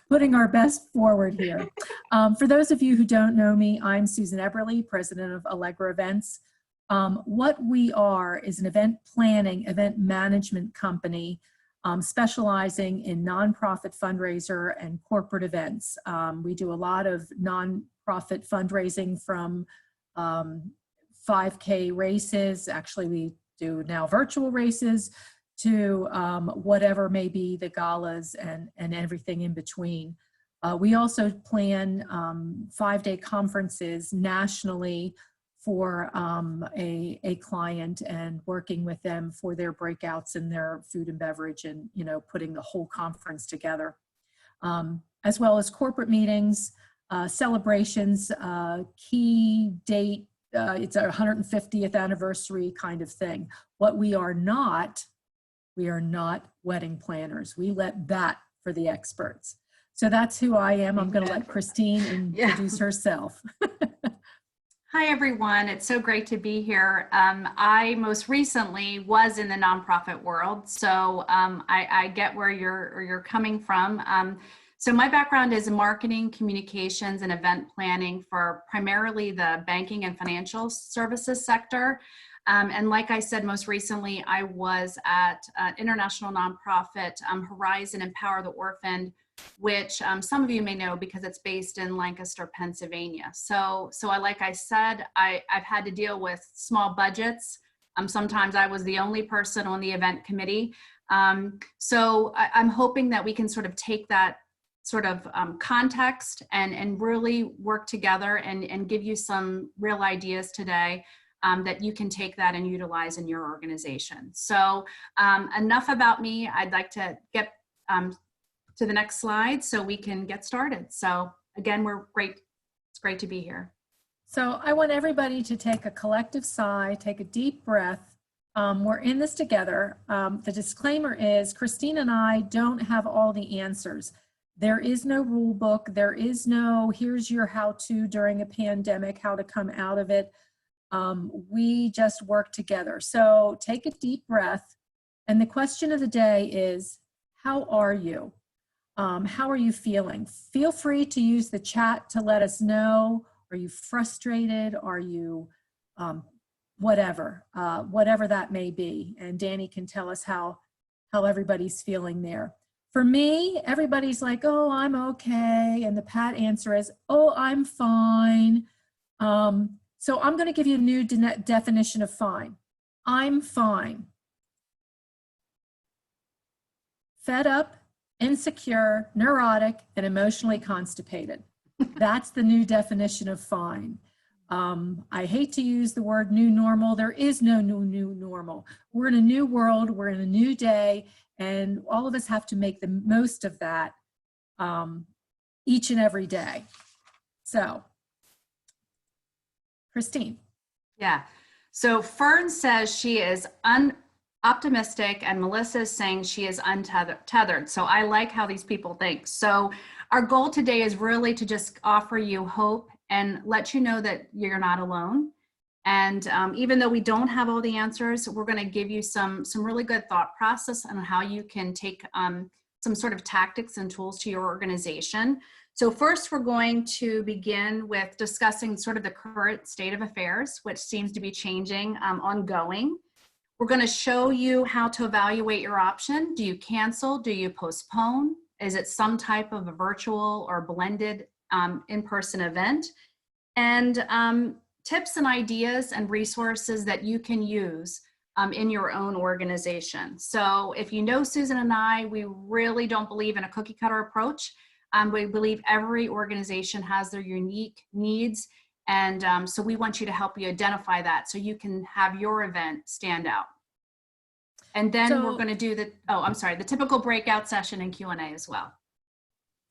putting our best forward here. For those of you who don't know me, I'm Susan Eberly, president of Alegre Events. What we are is an event planning, event management company specializing in nonprofit fundraiser and corporate events. We do a lot of nonprofit fundraising from 5K races. Actually, we do now virtual races to whatever may be the galas and everything in between. We also plan 5-day conferences nationally for a client and working with them for their breakouts and their food and beverage and, you know, putting the whole conference together. As well as corporate meetings, celebrations, key date, it's our 150th anniversary kind of thing. What we are not wedding planners. We let that for the experts. So that's who I am. I'm going to let Christine introduce herself. Hi, everyone. It's so great to be here. I most recently was in the nonprofit world, so I get where you're coming from. So my background is in marketing, communications, and event planning for primarily the banking and financial services sector. And like I said, most recently, I was at international nonprofit Horizon Empower the Orphaned, which some of you may know because it's based in Lancaster, Pennsylvania. So like I said, I've had to deal with small budgets. Sometimes I was the only person on the event committee. So I'm hoping that we can sort of take that sort of context and really work together and give you some real ideas today that you can take that and utilize in your organization. So enough about me. I'd like to get to the next slide so we can get started. So again, it's great to be here. So I want everybody to take a collective sigh, take a deep breath. We're in this together. The disclaimer is Christine and I don't have all the answers. There is no rule book. There is no, here's your how-to during a pandemic, how to come out of it. We just work together. So take a deep breath. And the question of the day is, how are you? How are you feeling? Feel free to use the chat to let us know. Are you frustrated? Are you whatever that may be? And Danny can tell us how everybody's feeling there. For me, everybody's like, oh, I'm okay. And the pat answer is, oh, I'm fine. So I'm going to give you a new definition of fine. I'm fine. Fed up, insecure, neurotic, and emotionally constipated. That's the new definition of fine. I hate to use the word new normal. There is no new normal. We're in a new world. We're in a new day. And all of us have to make the most of that each and every day. So, Christine. Yeah. So Fern says she is optimistic, and Melissa is saying she is untethered. So I like how these people think. So our goal today is really to just offer you hope and let you know that you're not alone. And even though we don't have all the answers, we're going to give you some really good thought process on how you can take some sort of tactics and tools to your organization. So first, we're going to begin with discussing sort of the current state of affairs, which seems to be changing ongoing. We're going to show you how to evaluate your option. Do you cancel? Do you postpone? Is it some type of a virtual or blended in-person event? And tips and ideas and resources that you can use in your own organization. So if you know Susan and I, we really don't believe in a cookie cutter approach. We believe every organization has their unique needs. And so we want you to help you identify that so you can have your event stand out. And then we're going to do the typical breakout session and Q&A as well.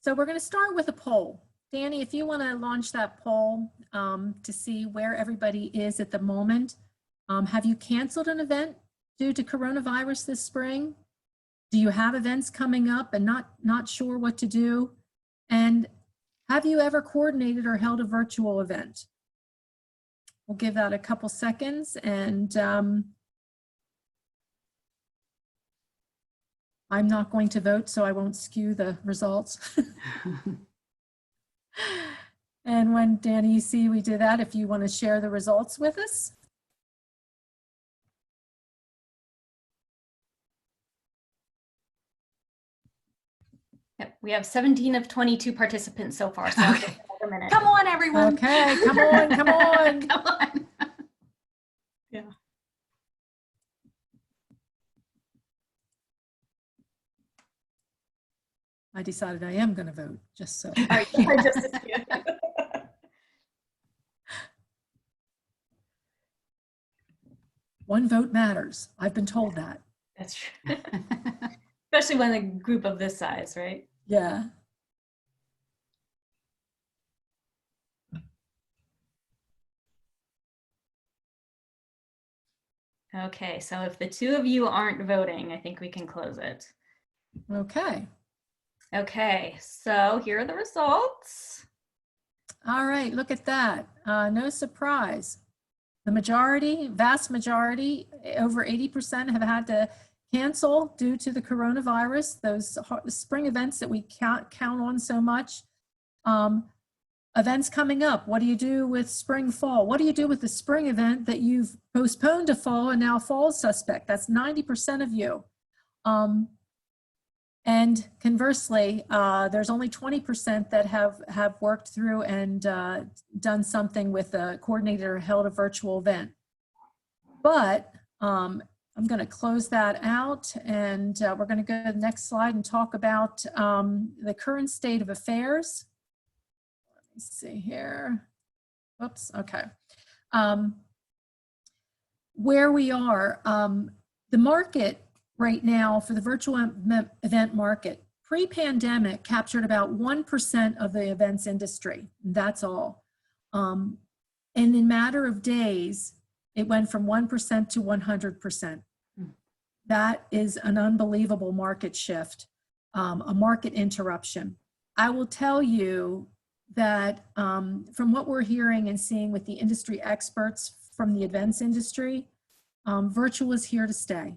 So we're going to start with a poll. Danny, if you want to launch that poll to see where everybody is at the moment. Have you canceled an event due to coronavirus this spring? Do you have events coming up and not sure what to do? And have you ever coordinated or held a virtual event? We'll give that a couple seconds and I'm not going to vote, so I won't skew the results. And when, Danny, you see we did that, if you want to share the results with us. Yep, we have 17 of 22 participants so far. So Okay. a minute. Come on, everyone. Okay, come on, come on. Come on. Yeah. I decided I am going to vote, just so. All right, just a few. One vote matters. I've been told that. That's true. Especially when a group of this size, right? Yeah. Okay, so if the two of you aren't voting, I think we can close it. Okay. Okay, so here are the results. All right, look at that. No surprise. The majority, vast majority, over 80% have had to cancel due to the coronavirus, those spring events that we can't count on so much. Events coming up. What do you do with spring, fall? What do you do with the spring event that you've postponed to fall and now fall suspect? That's 90% of you. And conversely, there's only 20% that have worked through and done something with a coordinator or held a virtual event. But I'm going to close that out, and we're going to go to the next slide and talk about the current state of affairs. Let me see here. Oops, okay. Where we are, the market right now for the virtual event market, pre-pandemic captured about 1% of the events industry. That's all. And in a matter of days, it went from 1% to 100%. That is an unbelievable market shift, a market interruption. I will tell you that from what we're hearing and seeing with the industry experts from the events industry, virtual is here to stay.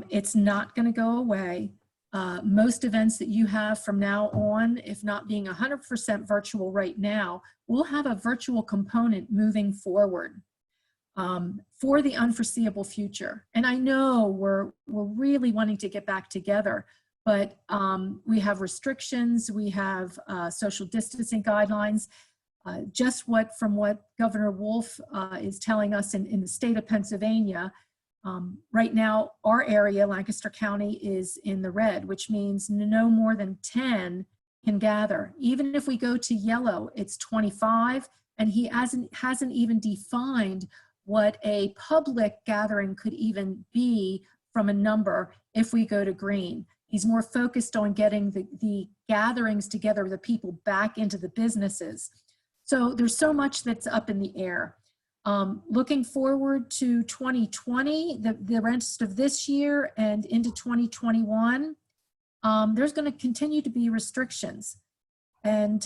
It's not going to go away. Most events that you have from now on, if not being 100% virtual right now, will have a virtual component moving forward for the unforeseeable future. And I know we're really wanting to get back together, but we have restrictions, we have social distancing guidelines. Just from what Governor Wolf is telling us in the state of Pennsylvania, right now, our area, Lancaster County, is in the red, which means no more than 10 can gather. Even if we go to yellow, it's 25, and he hasn't even defined what a public gathering could even be from a number if we go to green. He's more focused on getting the gatherings together, the people back into the businesses. So there's so much that's up in the air. Looking forward to 2020, the rest of this year and into 2021, there's going to continue to be restrictions. And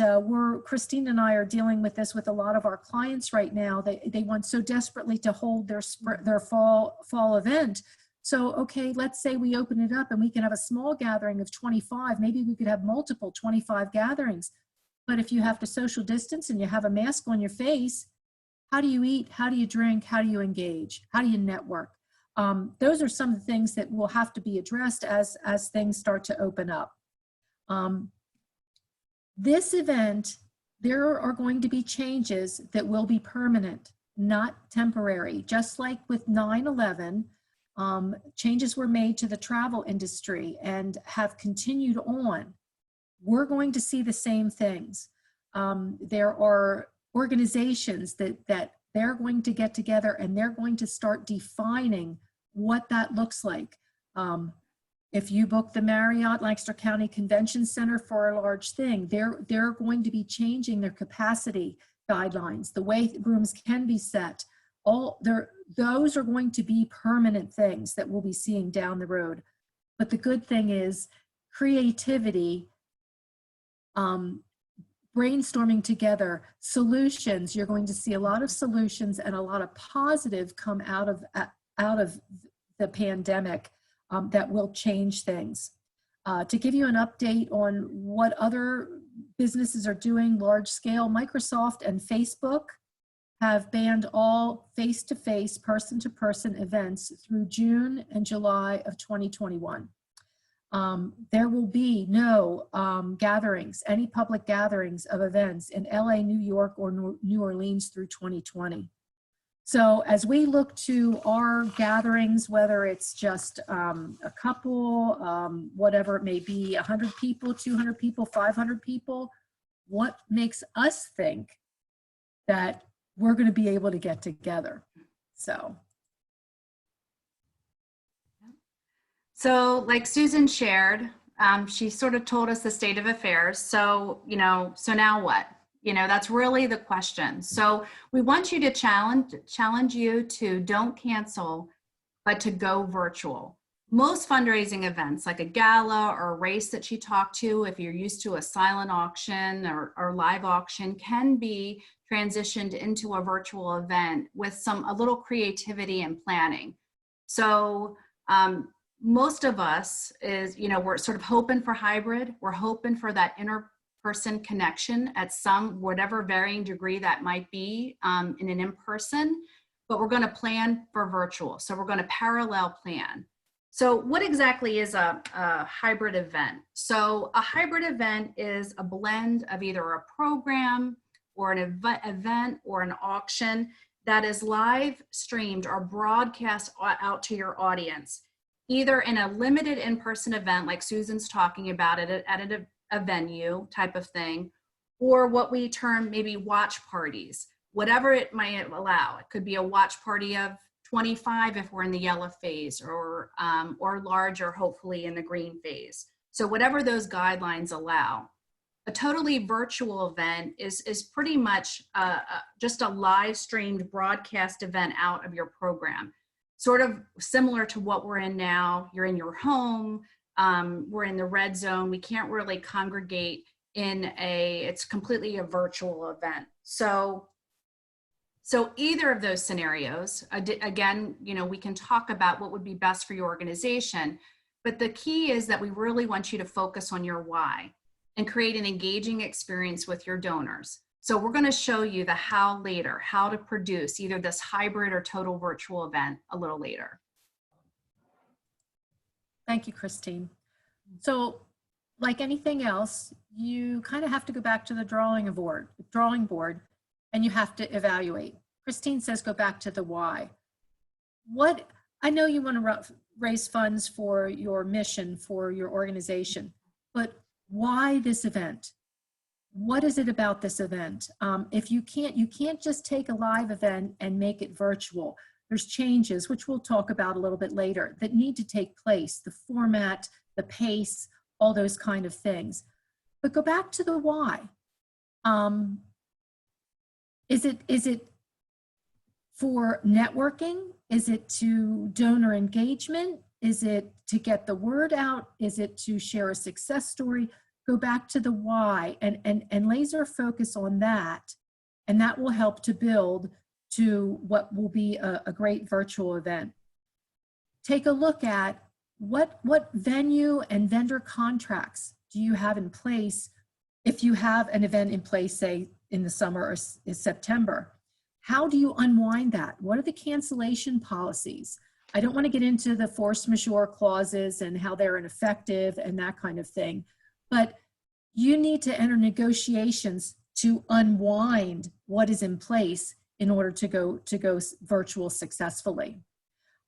Christine and I are dealing with this with a lot of our clients right now. They want so desperately to hold their fall event. So, okay, let's say we open it up and we can have a small gathering of 25. Maybe we could have multiple 25 gatherings. But if you have to social distance and you have a mask on your face, how do you eat? How do you drink? How do you engage? How do you network? Those are some of the things that will have to be addressed as things start to open up. This event, there are going to be changes that will be permanent, not temporary. Just like with 9/11, changes were made to the travel industry and have continued on. We're going to see the same things. There are organizations that they're going to get together and they're going to start defining what that looks like. If you book the Marriott Lancaster County Convention Center for a large thing, they're going to be changing their capacity guidelines, the way rooms can be set. Those are going to be permanent things that we'll be seeing down the road. But the good thing is creativity, brainstorming together, solutions. You're going to see a lot of solutions and a lot of positive come out of the pandemic. that will change things. To give you an update on what other businesses are doing large scale, Microsoft and Facebook have banned all face-to-face, person-to-person events through June and July of 2021. There will be no gatherings, any public gatherings of events in LA, New York, or New Orleans through 2020. So as we look to our gatherings, whether it's just a couple, whatever it may be, 100 people, 200 people, 500 people, what makes us think that we're going to be able to get together? So like Susan shared, she sort of told us the state of affairs. So, so now what? That's really the question. So we want you to challenge you to don't cancel, but to go virtual. Most fundraising events, like a gala or a race that she talked to, if you're used to a silent auction or live auction, can be transitioned into a virtual event with a little creativity and planning. So most of us we're sort of hoping for hybrid. We're hoping for that person connection at whatever varying degree that might be in an in-person, but we're going to plan for virtual. So we're going to parallel plan. So what exactly is a hybrid event? So a hybrid event is a blend of either a program or an event or an auction that is live streamed or broadcast out to your audience, either in a limited in-person event like Susan's talking about it at a venue type of thing, or what we term maybe watch parties, whatever it might allow. It could be a watch party of 25 if we're in the yellow phase, or larger, hopefully in the green phase. So whatever those guidelines allow. A totally virtual event is pretty much just a live streamed broadcast event out of your program. Sort of similar to what we're in now. You're in your home, we're in the red zone. We can't really congregate it's completely a virtual event. So either of those scenarios, again, we can talk about what would be best for your organization, but the key is that we really want you to focus on your why and create an engaging experience with your donors. So we're going to show you the how later, how to produce either this hybrid or total virtual event a little later. Thank you, Christine. So like anything else, you kind of have to go back to the drawing board and you have to evaluate. Christine says go back to the why. I know you want to raise funds for your mission, for your organization, but why this event? What is it about this event? If you can't just take a live event and make it virtual. There's changes, which we'll talk about a little bit later, that need to take place, the format, the pace, all those kind of things. But go back to the why. Is it for networking? Is it to donor engagement? Is it to get the word out? Is it to share a success story? Go back to the why and laser focus on that. And that will help to build to what will be a great virtual event. Take a look at what venue and vendor contracts do you have in place if you have an event in place, say in the summer or September. How do you unwind that? What are the cancellation policies? I don't want to get into the force majeure clauses and how they're ineffective and that kind of thing, but you need to enter negotiations to unwind what is in place in order to go virtual successfully.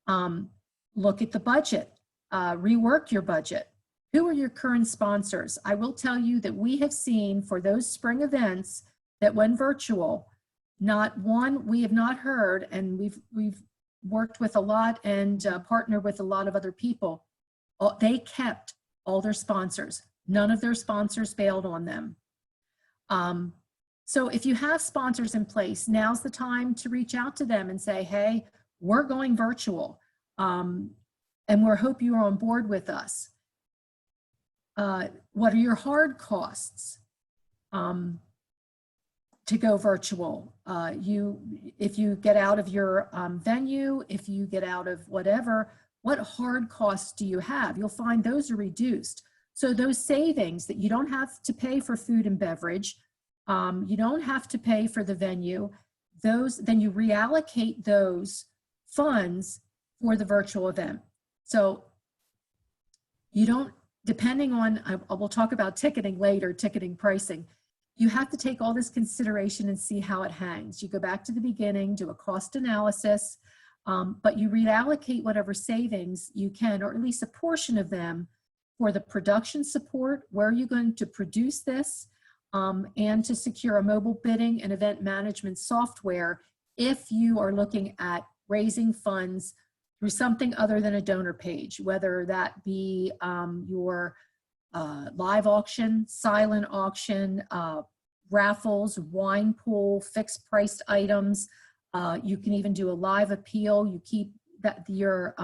Look at the budget, rework your budget. Who are your current sponsors? I will tell you that we have seen for those spring events that went virtual, not one we have not heard, and we've worked with a lot and partnered with a lot of other people. They kept all their sponsors. None of their sponsors bailed on them. So if you have sponsors in place, now's the time to reach out to them and say, hey, we're going virtual, and we hope you are on board with us. What are your hard costs to go virtual? If you get out of your venue, if you get out of whatever, What hard costs do you have? You'll find those are reduced. So those savings that you don't have to pay for food and beverage, you don't have to pay for the venue, then you reallocate those funds for the virtual event. So you don't, depending on, we'll talk about ticketing later, ticketing pricing. You have to take all this consideration and see how it hangs. You go back to the beginning, do a cost analysis, but you reallocate whatever savings you can, or at least a portion of them, for the production support, where are you going to produce this, and to secure a mobile bidding and event management software if you are looking at raising funds through something other than a donor page, whether that be your live auction, silent auction, raffles, wine pool, fixed priced items. You can even do a live appeal. You keep that your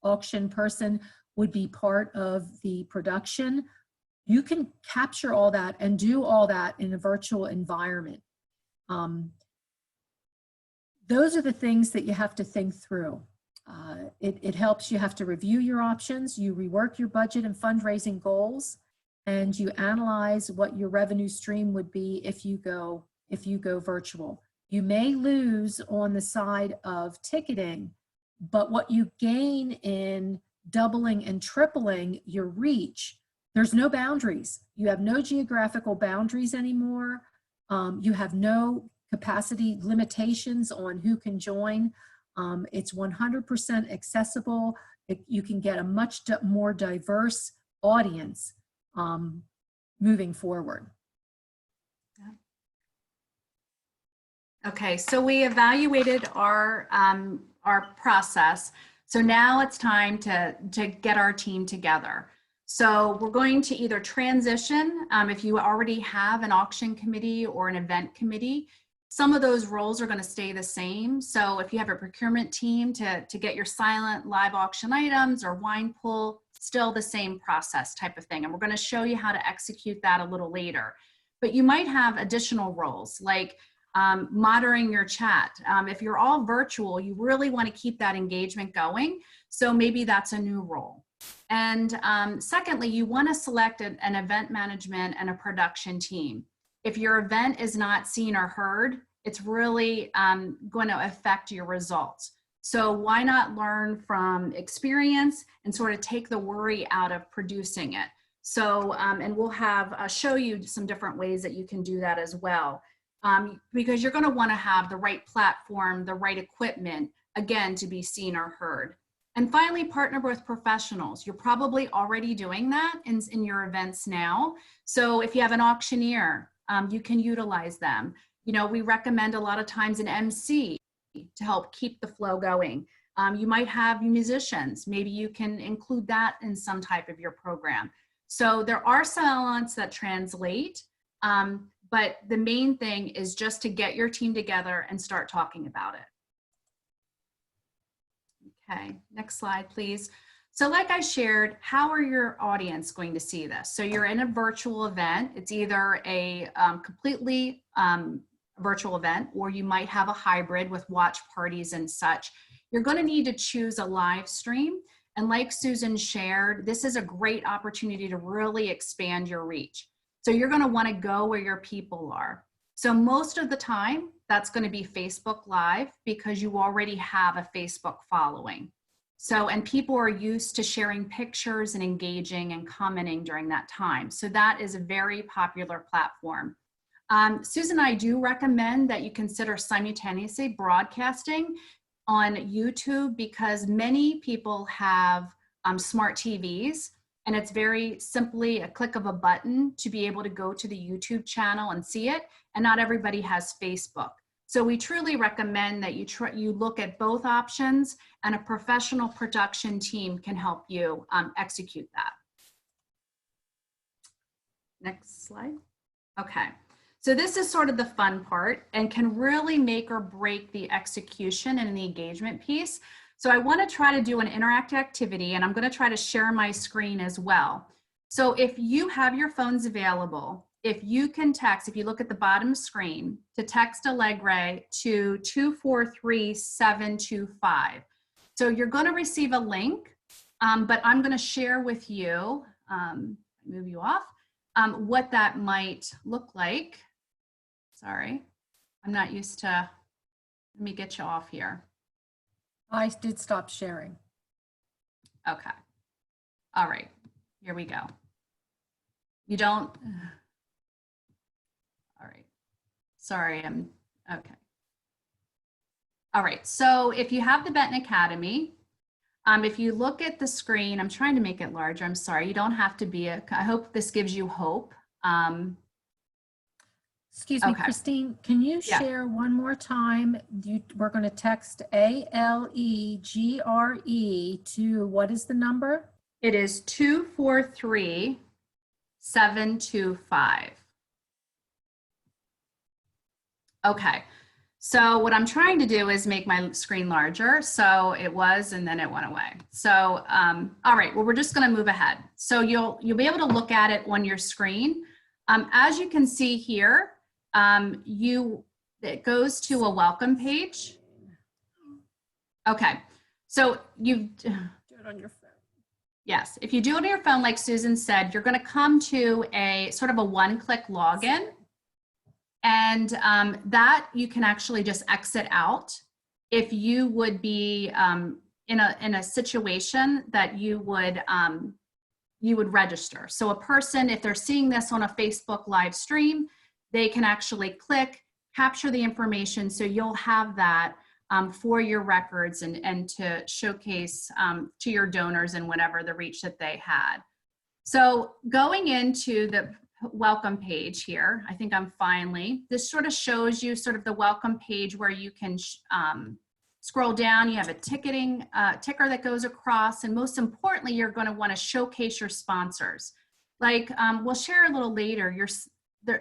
auction person would be part of the production. You can capture all that and do all that in a virtual environment. Those are the things that you have to think through. It helps. You have to review your options, you rework your budget and fundraising goals, and you analyze what your revenue stream would be if you go virtual. You may lose on the side of ticketing, but what you gain in doubling and tripling your reach, there's no boundaries. You have no geographical boundaries anymore. You have no capacity limitations on who can join. It's 100% accessible. You can get a much more diverse audience moving forward. Okay, so we evaluated our process. So now it's time to get our team together. So we're going to either transition, if you already have an auction committee or an event committee, some of those roles are going to stay the same. So if you have a procurement team to get your silent live auction items or wine pool, still the same process type of thing. And we're going to show you how to execute that a little later. But you might have additional roles like monitoring your chat. If you're all virtual, you really want to keep that engagement going. So maybe that's a new role. And secondly, you want to select an event management and a production team. If your event is not seen or heard, it's really going to affect your results. So why not learn from experience and sort of take the worry out of producing it? So, and we'll have show you some different ways that you can do that as well. Because you're going to want to have the right platform, the right equipment, again, to be seen or heard. And finally, partner with professionals. You're probably already doing that in your events now. So if you have an auctioneer, you can utilize them. You know, we recommend a lot of times an MC to help keep the flow going. You might have musicians. Maybe you can include that in some type of your program. So there are some elements that translate, but the main thing is just to get your team together and start talking about it. Okay, next slide, please. So like I shared, how are your audience going to see this? So you're in a virtual event. It's either a completely virtual event, or you might have a hybrid with watch parties and such. You're going to need to choose a live stream. And like Susan shared, this is a great opportunity to really expand your reach. So you're going to want to go where your people are. So most of the time, that's going to be Facebook Live because you already have a Facebook following. So, and people are used to sharing pictures and engaging and commenting during that time. So that is a very popular platform. Susan and I do recommend that you consider simultaneously broadcasting on YouTube because many people have smart TVs, and it's very simply a click of a button to be able to go to the YouTube channel and see it, and not everybody has Facebook. So we truly recommend that you look at both options, and a professional production team can help you execute that. Next slide. Okay. So this is sort of the fun part and can really make or break the execution and the engagement piece. So I want to try to do an interactive activity, and I'm going to try to share my screen as well. So if you have your phones available, if you can text, if you look at the bottom screen, to text Alegre to 243725. So you're going to receive a link but I'm going to share with you, move you off, what that might look like. Sorry, I'm not used to, let me get you off here. I did stop sharing. Okay. All right, here we go. You don't, all right. Sorry, okay. All right, so if you have the Benton Academy, if you look at the screen, I'm trying to make it larger. I'm sorry, you don't have to be I hope this gives you hope. Excuse me, Okay. Christine, can you Yeah. share one more time? We're going to text ALEGRE to, what is the number? It is 243-725. Okay, so what I'm trying to do is make my screen larger. So it was, and then it went away. So, all right, well, we're just gonna move ahead. So you'll be able to look at it on your screen. As you can see here, it goes to a welcome page. Okay, so do it on your phone. Yes, if you do it on your phone, like Susan said, you're going to come to a sort of a one-click login, and that you can actually just exit out if you would be in a situation that you would register. So a person, if they're seeing this on a Facebook live stream, they can actually click, capture the information, so you'll have that for your records and to showcase to your donors and whatever the reach that they had. So going into the welcome page here, I think this sort of shows you sort of the welcome page where you can scroll down. You have a ticketing ticker that goes across, and most importantly, you're going to want to showcase your sponsors. Like we'll share a little later,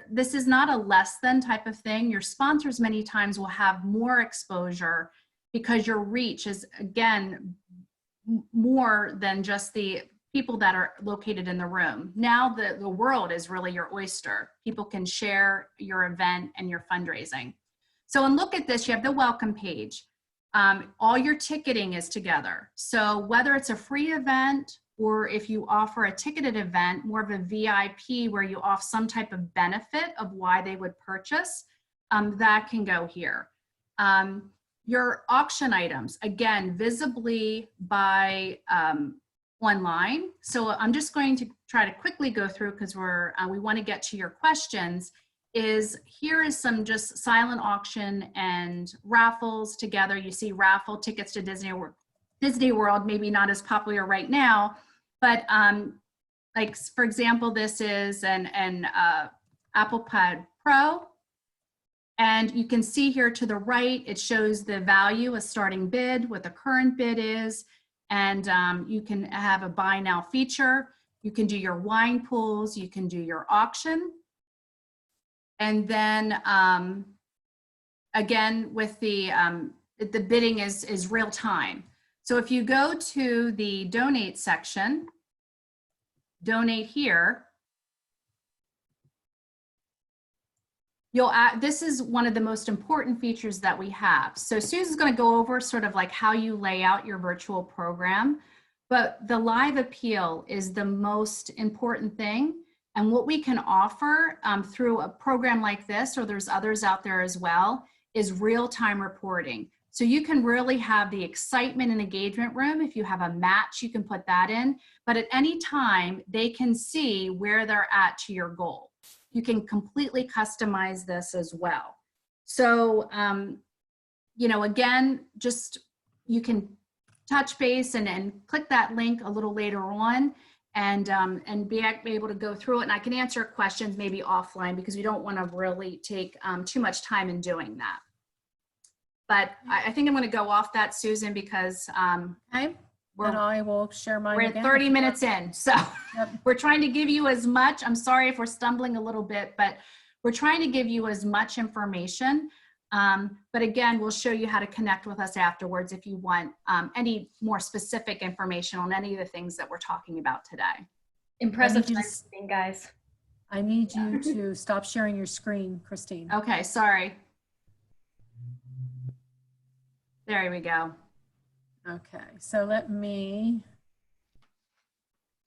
this is not a less than type of thing. Your sponsors many times will have more exposure because your reach is, again, more than just the people that are located in the room. Now the world is really your oyster. People can share your event and your fundraising. So, and look at this, you have the welcome page. All your ticketing is together. So whether it's a free event or if you offer a ticketed event, more of a VIP where you offer some type of benefit of why they would purchase, that can go here. Your auction items, again, visibly by online. So I'm just going to try to quickly go through because we want to get to your questions. Here is some just silent auction and raffles together. You see raffle tickets to Disney World, maybe not as popular right now, but like for example, this is an Apple Pad Pro, and you can see here to the right, it shows the value, a starting bid, what the current bid is, and you can have a buy now feature. You can do your wine pools, you can do your auction. And then again, with the bidding is real time. So if you go to the donate section, donate here, this is one of the most important features that we have. So Susan's going to go over sort of like how you lay out your virtual program, but the live appeal is the most important thing. And what we can offer through a program like this, or there's others out there as well, is real-time reporting. So you can really have the excitement and engagement room. If you have a match, you can put that in. But at any time, they can see where they're at to your goal. You can completely customize this as well. So, you know, again, just you can touch base and click that link a little later on and be able to go through it. And I can answer questions maybe offline because we don't want to really take too much time in doing that. But I think I'm going to go off that, Susan, because Okay. And I will share mine we're again. at 30 minutes in. So Yep. we're trying to give you as much. I'm sorry if we're stumbling a little bit, but we're trying to give you as much information. But again, we'll show you how to connect with us afterwards if you want any more specific information on any of the things that we're talking about today. Impressive time, guys. I need you to stop sharing your screen, Christine. Okay, sorry. There we go. Okay, so let me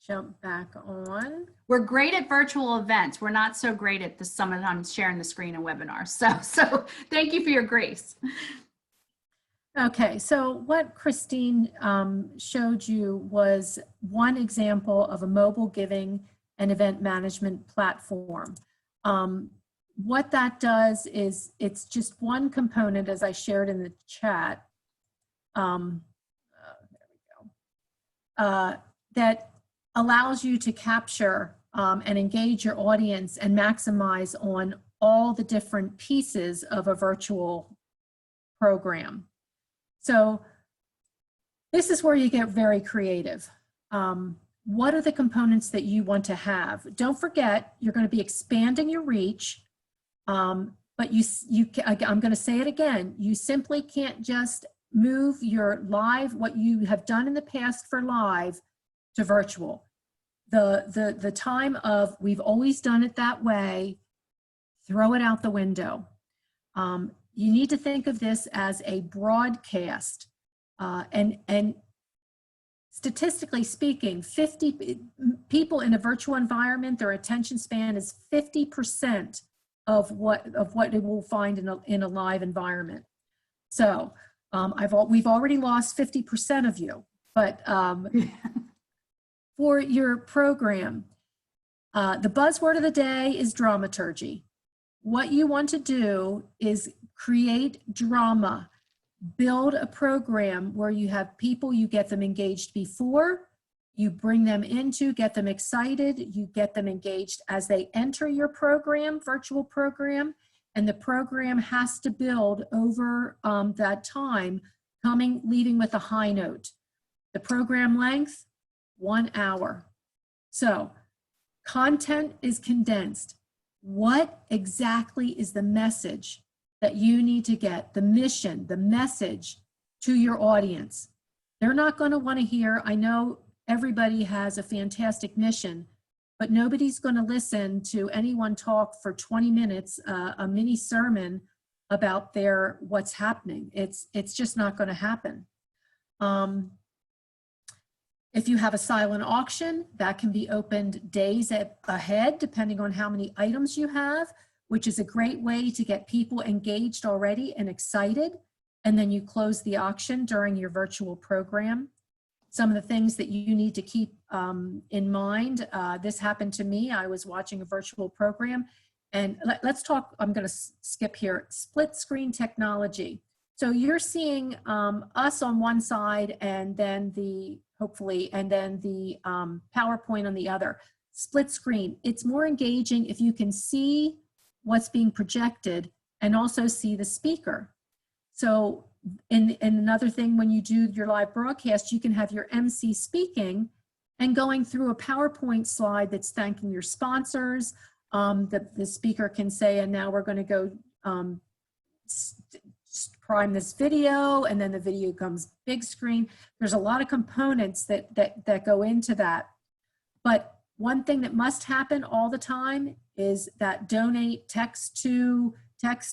jump back on. We're great at virtual events. We're not so great at the sometimes sharing the screen in webinars. So thank you for your grace. Okay, so what Christine showed you was one example of a mobile giving and event management platform. What that does is it's just one component, as I shared in the chat, that allows you to capture and engage your audience and maximize on all the different pieces of a virtual program. So this is where you get very creative. What are the components that you want to have? Don't forget, you're going to be expanding your reach, but I'm going to say it again, you simply can't just move your live, what you have done in the past for live, to virtual. The time of we've always done it that way, throw it out the window. You need to think of this as a broadcast, and statistically speaking, 50 people in a virtual environment, their attention span is 50% of what it will find in a live environment. So we've already lost 50% of you, but for your program, the buzzword of the day is dramaturgy. What you want to do is create drama, build a program where you have people, you get them engaged before, you bring them into, get them excited, you get them engaged as they enter your program, virtual program, and the program has to build over that time, leading with a high note. The program length, 1 hour. So content is condensed. What exactly is the message that you need to get, the mission, the message to your audience? They're not going to want to hear, I know everybody has a fantastic mission, but nobody's going to listen to anyone talk for 20 minutes, a mini sermon about what's happening. It's just not going to happen. If you have a silent auction, that can be opened days ahead, depending on how many items you have, which is a great way to get people engaged already and excited. And then you close the auction during your virtual program. Some of the things that you need to keep in mind, this happened to me. I was watching a virtual program, and let's talk, I'm going to skip here, split screen technology. So you're seeing us on one side and then hopefully, and then the PowerPoint on the other. Split screen, it's more engaging if you can see what's being projected and also see the speaker. So and another thing, when you do your live broadcast, you can have your MC speaking and going through a PowerPoint slide that's thanking your sponsors. The speaker can say, and now we're going to go prime this video, and then the video comes big screen. There's a lot of components that go into that. But one thing that must happen all the time is that donate, text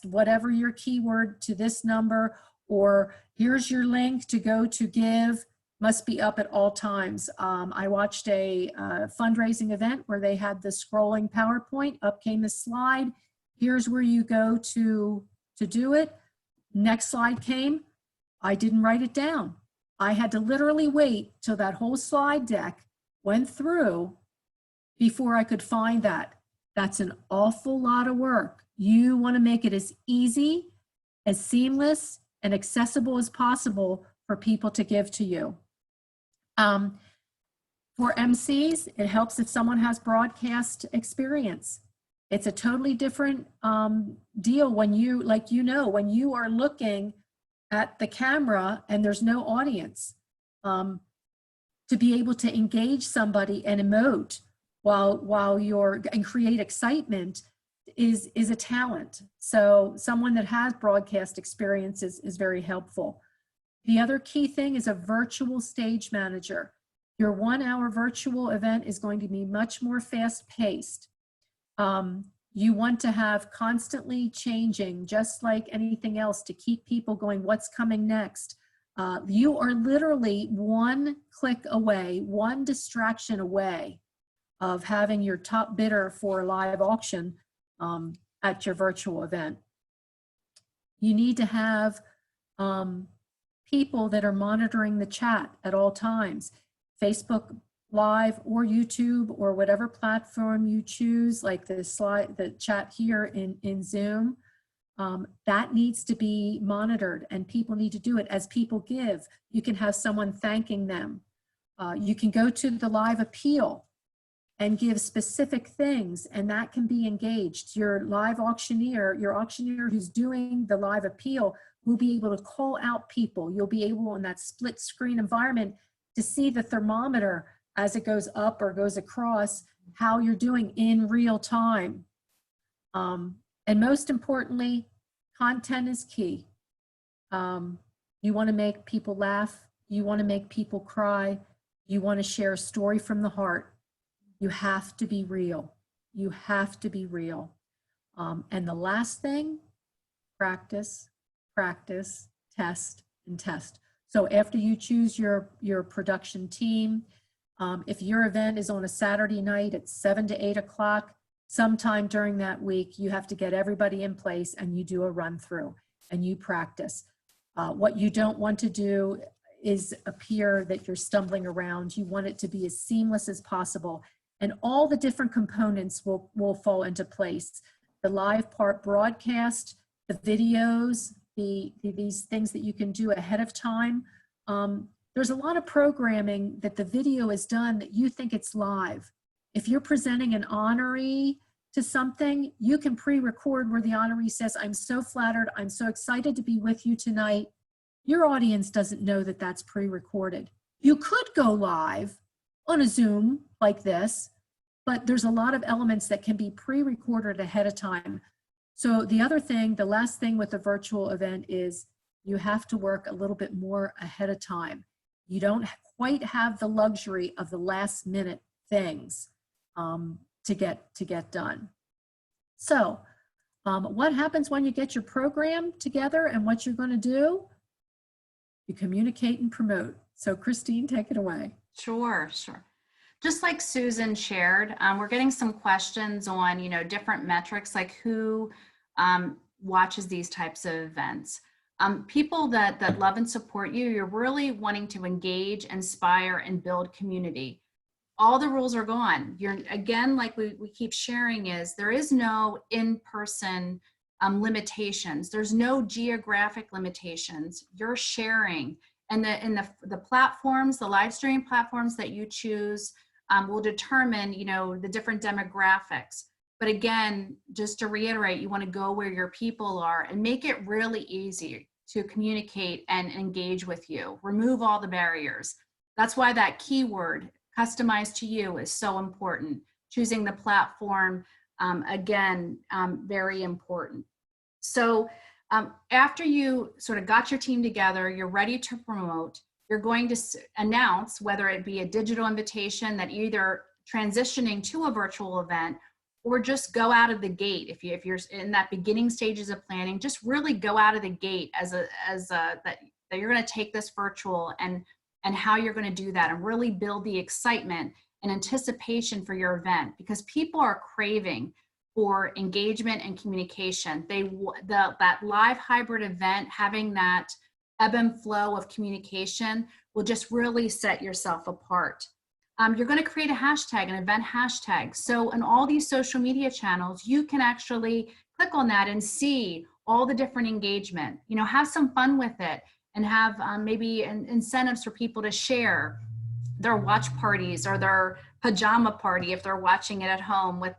whatever your keyword to this number, or here's your link to go to give, must be up at all times. I watched a fundraising event where they had the scrolling PowerPoint, up came the slide, here's where you go to do it. Next slide came, I didn't write it down. I had to literally wait till that whole slide deck went through before I could find that. That's an awful lot of work. You want to make it as easy, as seamless, and accessible as possible for people to give to you. For MCs, it helps if someone has broadcast experience. It's a totally different deal when when you are looking at the camera and there's no audience. To be able to engage somebody and emote while and create excitement is a talent. So someone that has broadcast experience is very helpful. The other key thing is a virtual stage manager. Your 1 hour virtual event is going to be much more fast paced. You want to have constantly changing, just like anything else, to keep people going, what's coming next? You are literally one click away, one distraction away of having your top bidder for a live auction at your virtual event. You need to have people that are monitoring the chat at all times, Facebook Live or YouTube or whatever platform you choose, like the chat here in Zoom. That needs to be monitored, and people need to do it. As people give, you can have someone thanking them. You can go to the live appeal and give specific things, and that can be engaged. Your live auctioneer, your auctioneer who's doing the live appeal will be able to call out people. You'll be able in that split screen environment to see the thermometer as it goes up or goes across, how you're doing in real time. And most importantly, content is key. You want to make people laugh. You want to make people cry. You want to share a story from the heart. You have to be real. You have to be real. And the last thing, practice, practice, test, and test. So after you choose your production team, if your event is on a Saturday night at 7 to 8 o'clock, sometime during that week, you have to get everybody in place and you do a run through and you practice. What you don't want to do is appear that you're stumbling around. You want it to be as seamless as possible. And all the different components will fall into place. The live part broadcast, the videos, these things that you can do ahead of time. There's a lot of programming that the video is done that you think it's live. If you're presenting an honoree to something, you can pre-record where the honoree says, "I'm so flattered, I'm so excited to be with you tonight." Your audience doesn't know that that's pre-recorded. You could go live on a Zoom like this, but there's a lot of elements that can be pre-recorded ahead of time. So the other thing, the last thing with a virtual event is you have to work a little bit more ahead of time. You don't quite have the luxury of the last minute things to get done. So what happens when you get your program together and what you're going to do? You communicate and promote. So Christine, take it away. Sure. Just like Susan shared, we're getting some questions on, different metrics, like who watches these types of events. People that love and support you, you're really wanting to engage, inspire, and build community. All the rules are gone. You're, again, like we keep sharing, is there is no in-person limitations. There's no geographic limitations. You're sharing. And the platforms, the live streaming platforms that you choose will determine, the different demographics. But again, just to reiterate, you want to go where your people are and make it really easy to communicate and engage with you. Remove all the barriers. That's why that keyword, customized to you, is so important. Choosing the platform, again, very important. So after you sort of got your team together, you're ready to promote, you're going to announce whether it be a digital invitation that either transitioning to a virtual event, or just go out of the gate. If you're in that beginning stages of planning, just really go out of the gate that you're going to take this virtual and how you're going to do that, and really build the excitement and anticipation for your event, because people are craving for engagement and communication. That live hybrid event, having that ebb and flow of communication will just really set yourself apart. You're going to create a hashtag, an event hashtag. So in all these social media channels, you can actually click on that and see all the different engagement. Have some fun with it, and have maybe incentives for people to share their watch parties or their pajama party if they're watching it at home. With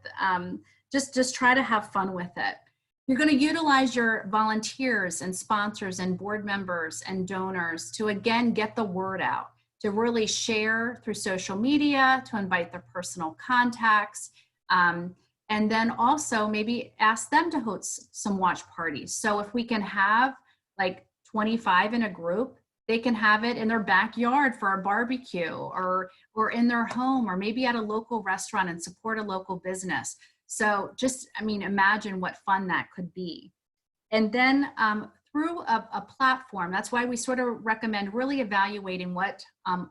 just try to have fun with it. You're going to utilize your volunteers and sponsors and board members and donors to, again, get the word out, to really share through social media, to invite their personal contacts, and then also maybe ask them to host some watch parties. So if we can have like 25 in a group, they can have it in their backyard for a barbecue, or in their home, or maybe at a local restaurant, and support a local business. So just, imagine what fun that could be. And then through a platform. That's why we sort of recommend really evaluating what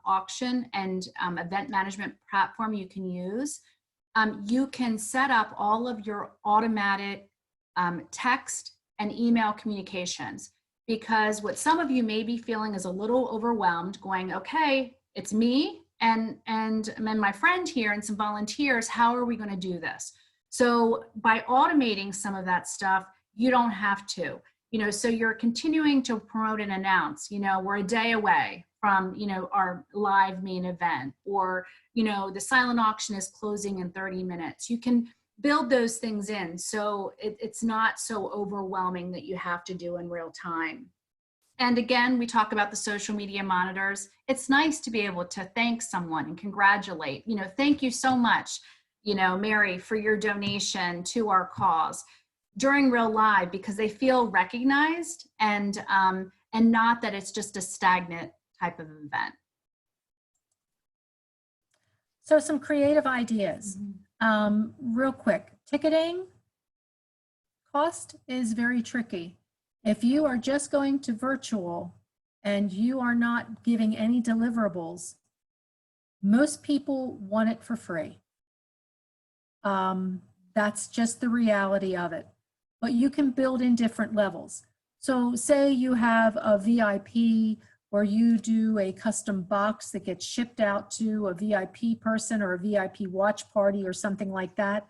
auction and event management platform you can use. You can set up all of your automatic text and email communications, because what some of you may be feeling is a little overwhelmed, going, okay, it's me and my friend here and some volunteers, how are we going to do this? So by automating some of that stuff, you don't have to, so you're continuing to promote and announce, we're a day away from, our live main event, or, the silent auction is closing in 30 minutes. You can build those things in, so it's not so overwhelming that you have to do in real time. And again, we talk about the social media monitors. It's nice to be able to thank someone and congratulate, thank you so much, Mary, for your donation to our cause during real live, because they feel recognized, and not that it's just a stagnant type of event. So some creative ideas. Real quick, ticketing cost is very tricky. If you are just going to virtual and you are not giving any deliverables, most people want it for free. That's just the reality of it. But you can build in different levels. So say you have a VIP where you do a custom box that gets shipped out to a VIP person or a VIP watch party or something like that,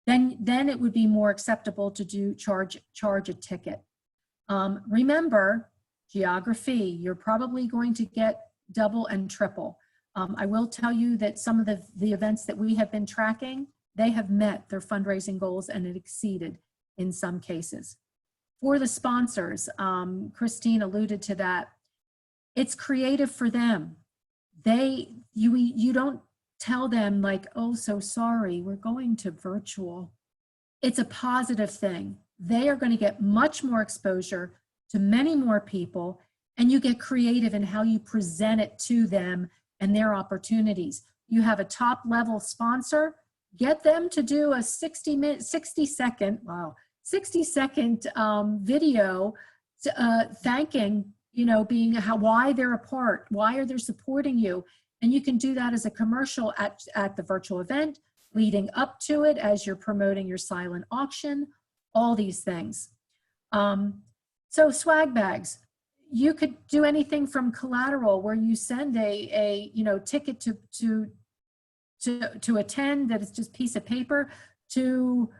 then it would be more acceptable to charge a ticket. Remember, geography, you're probably going to get double and triple. I will tell you that some of the events that we have been tracking, they have met their fundraising goals and it exceeded in some cases. For the sponsors, Christine alluded to that. It's creative for them. You don't tell them like, oh, so sorry, we're going to virtual. It's a positive thing. They are going to get much more exposure to many more people, and you get creative in how you present it to them and their opportunities. You have a top level sponsor, get them to do a 60 second video thanking, why they're a part, why are they supporting you. And you can do that as a commercial at the virtual event, leading up to it as you're promoting your silent auction, all these things. So swag bags, you could do anything from collateral where you send a ticket to attend that is just piece of paper, to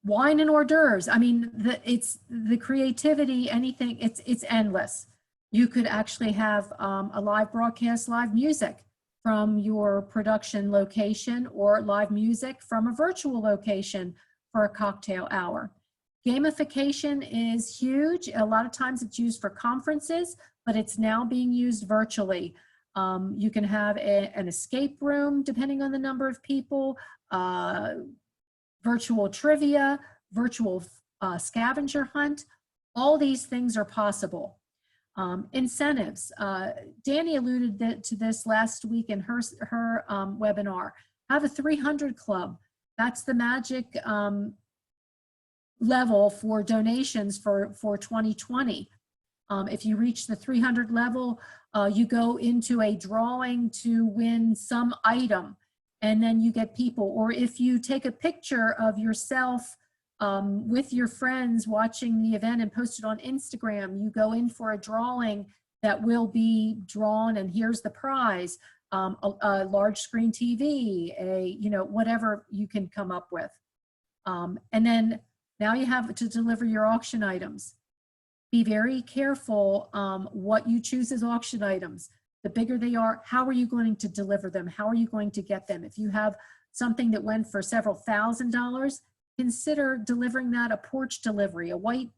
wine and hors d'oeuvres. I mean, it's the creativity, anything, it's endless. You could actually have a live broadcast, live music from your production location, or live music from a virtual location for a cocktail hour. Gamification is huge. A lot of times it's used for conferences, but it's now being used virtually. You can have an escape room depending on the number of people, virtual trivia, virtual scavenger hunt. All these things are possible. Incentives. Danny alluded to this last week in her webinar. Have a 300 club. That's the magic level for donations for 2020. If you reach the 300 level, you go into a drawing to win some item, and then you get people. Or if you take a picture of yourself with your friends watching the event and post it on Instagram, you go in for a drawing that will be drawn, and here's the prize, a large screen TV, whatever you can come up with. And then now you have to deliver your auction items. Be very careful what you choose as auction items. The bigger they are, how are you going to deliver them? How are you going to get them? If you have something that went for several $1,000s, consider delivering that a porch delivery, a white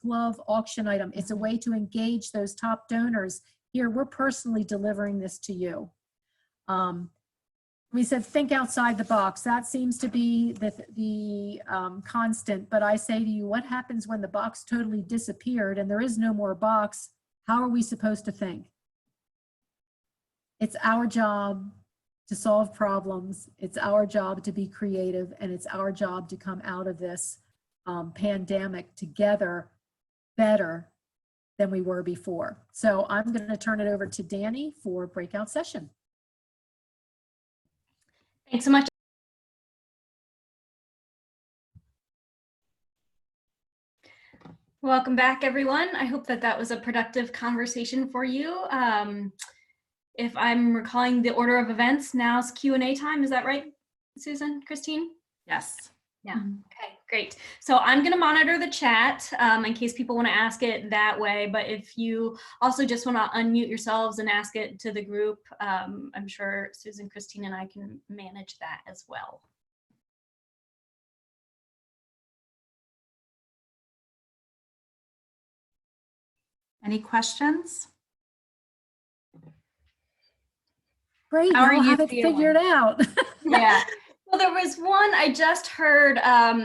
glove auction item. It's a way to engage those top donors. Here, we're personally delivering this to you. We said think outside the box. That seems to be the constant, but I say to you, what happens when the box totally disappeared and there is no more box? How are we supposed to think? It's our job to solve problems. It's our job to be creative, and it's our job to come out of this pandemic together better than we were before. So I'm going to turn it over to Danny for breakout session. Thanks so much. Welcome back, everyone. I hope that that was a productive conversation for you. If I'm recalling the order of events, now's Q&A time. Is that right, Susan, Christine? Yes. Yeah. Okay, great. So I'm going to monitor the chat in case people want to ask it that way. But if you also just want to unmute yourselves and ask it to the group, I'm sure Susan, Christine, and I can manage that as well. Any questions? Great, How are y'all you have it feeling? figured out. Yeah. Well, there was one, I just heard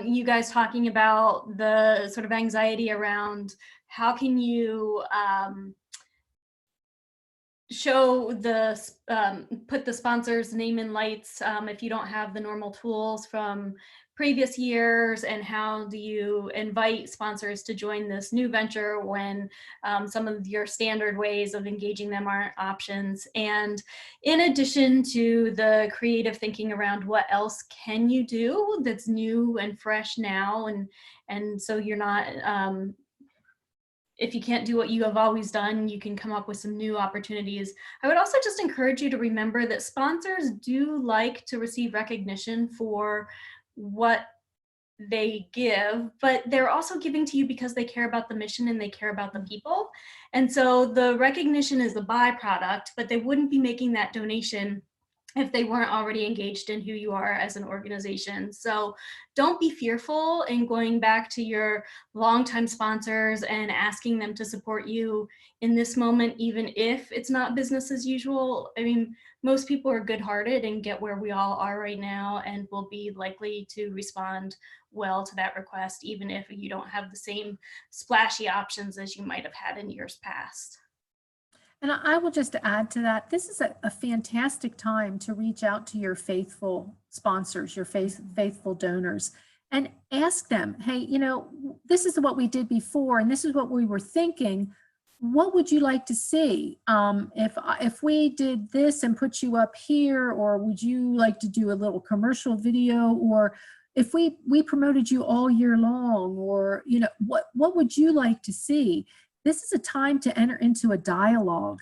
you guys talking about the sort of anxiety around how can you show the, put the sponsor's name in lights if you don't have the normal tools from previous years, and how do you invite sponsors to join this new venture when some of your standard ways of engaging them aren't options. And in addition to the creative thinking around what else can you do that's new and fresh now, and so you're not if you can't do what you have always done, you can come up with some new opportunities. I would also just encourage you to remember that sponsors do like to receive recognition for what they give, but they're also giving to you because they care about the mission and they care about the people. And so the recognition is the byproduct, but they wouldn't be making that donation if they weren't already engaged in who you are as an organization. So don't be fearful in going back to your longtime sponsors and asking them to support you in this moment, even if it's not business as usual. I mean, most people are good-hearted and get where we all are right now and will be likely to respond well to that request, even if you don't have the same splashy options as you might have had in years past. And I will just add to that, this is a fantastic time to reach out to your faithful sponsors, your faithful donors, and ask them, hey, you know, this is what we did before, and this is what we were thinking. What would you like to see? If we did this and put you up here, or would you like to do a little commercial video, or if we promoted you all year long, or, you know, what would you like to see? This is a time to enter into a dialogue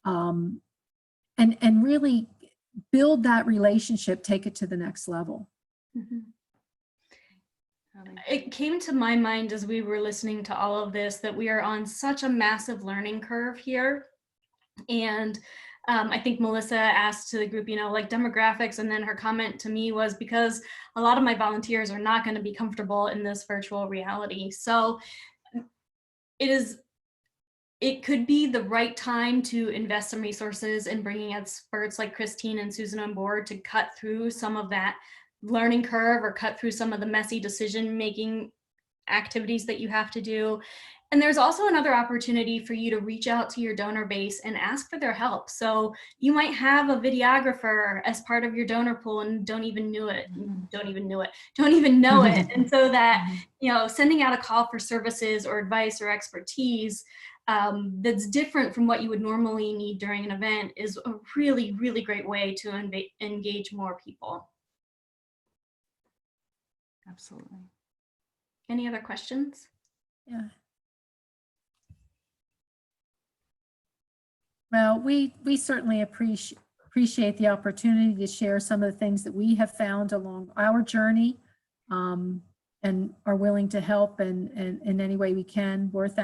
and really build that relationship, take it to the next level. Mm-hmm. It came to my mind as we were listening to all of this that we are on such a massive learning curve here. And I think Melissa asked to the group, you know, like demographics, and then her comment to me was because a lot of my volunteers are not going to be comfortable in this virtual reality. So it could be the right time to invest some resources in bringing experts like Christine and Susan on board to cut through some of that learning curve or cut through some of the messy decision-making activities that you have to do. And there's also another opportunity for you to reach out to your donor base and ask for their help. So you might have a videographer as part of your donor pool and don't even know it. And so that, you know, sending out a call for services or advice or expertise that's different from what you would normally need during an event is a really, really great way to engage more people. Absolutely. Any other questions? Yeah. Well, we certainly appreciate the opportunity to share some of the things that we have found along our journey, and are willing to help in any way we can. We're thankful